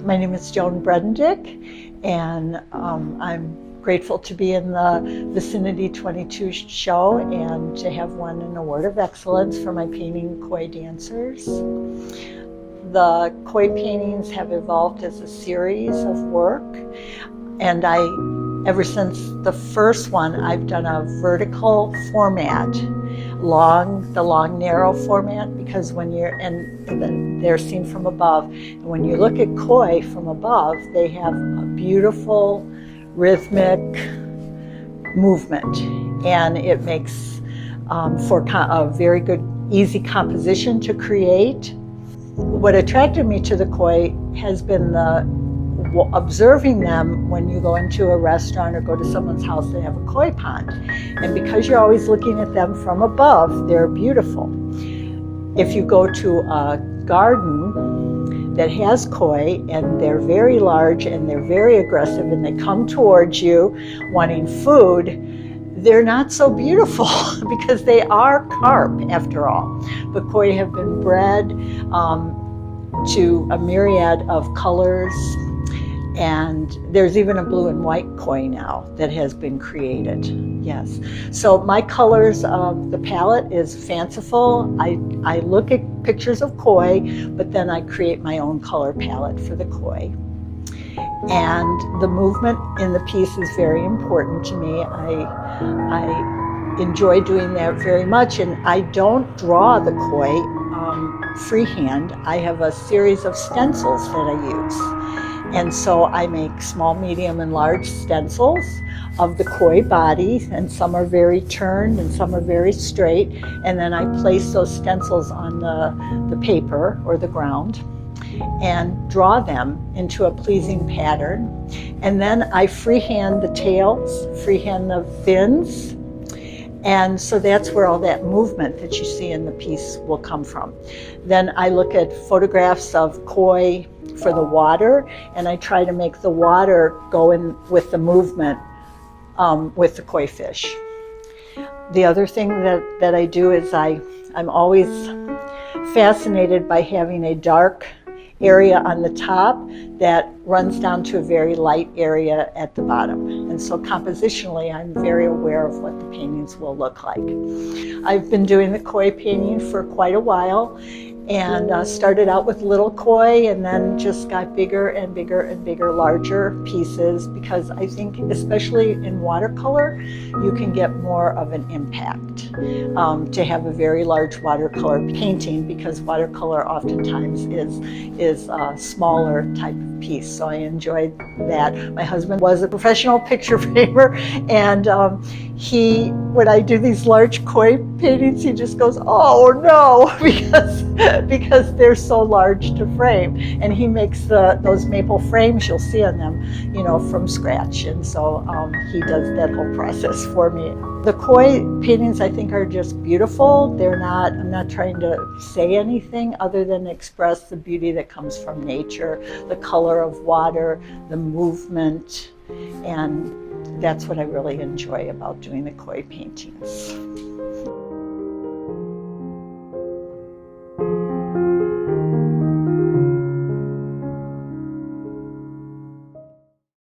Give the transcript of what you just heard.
My name is Joan Bredendick, and I'm grateful to be in the Vicinity 22 show and to have won an award of excellence for my painting koi dancers. The koi paintings have evolved as a series of work, and ever since the first one, I've done a vertical format, the long narrow format, because when and then they're seen from above. And when you look at koi from above, they have a beautiful rhythmic movement, and it makes for a very good, easy composition to create. What attracted me to the koi has been observing them when you go into a restaurant or go to someone's house that have a koi pond. And because you're always looking at them from above, they're beautiful. If you go to a garden that has koi and they're very large and they're very aggressive and they come towards you wanting food, they're not so beautiful because they are carp after all. The koi have been bred to a myriad of colors, and there's even a blue and white koi now that has been created. Yes. So my colors of the palette is fanciful. I look at pictures of koi, but then I create my own color palette for the koi. And the movement in the piece is very important to me. I enjoy doing that very much, and I don't draw the koi freehand. I have a series of stencils that I use. And so I make small, medium, and large stencils of the koi body, and some are very turned and some are very straight. And then I place those stencils on the paper or the ground and draw them into a pleasing pattern. And then I freehand the tails, freehand the fins. And so that's where all that movement that you see in the piece will come from. Then I look at photographs of koi for the water, and I try to make the water go in with the movement with the koi fish. The other thing that I do is I'm always fascinated by having a dark area on the top that runs down to a very light area at the bottom. And so compositionally, I'm very aware of what the paintings will look like. I've been doing the koi painting for quite a while, and started out with little koi and then just got bigger and bigger and bigger, larger pieces, because I think especially in watercolor you can get more of an impact to have a very large watercolor painting, because watercolor oftentimes is a smaller type of piece. So I enjoyed that. My husband was a professional picture framer, and when I do these large koi paintings, he just goes, "Oh no," because they're so large to frame. And he makes those maple frames you'll see on them, from scratch. And so he does that whole process for me. The koi paintings, I think, are just beautiful. I'm not trying to say anything other than express the beauty that comes from nature, the color of water, the movement, and that's what I really enjoy about doing the koi paintings.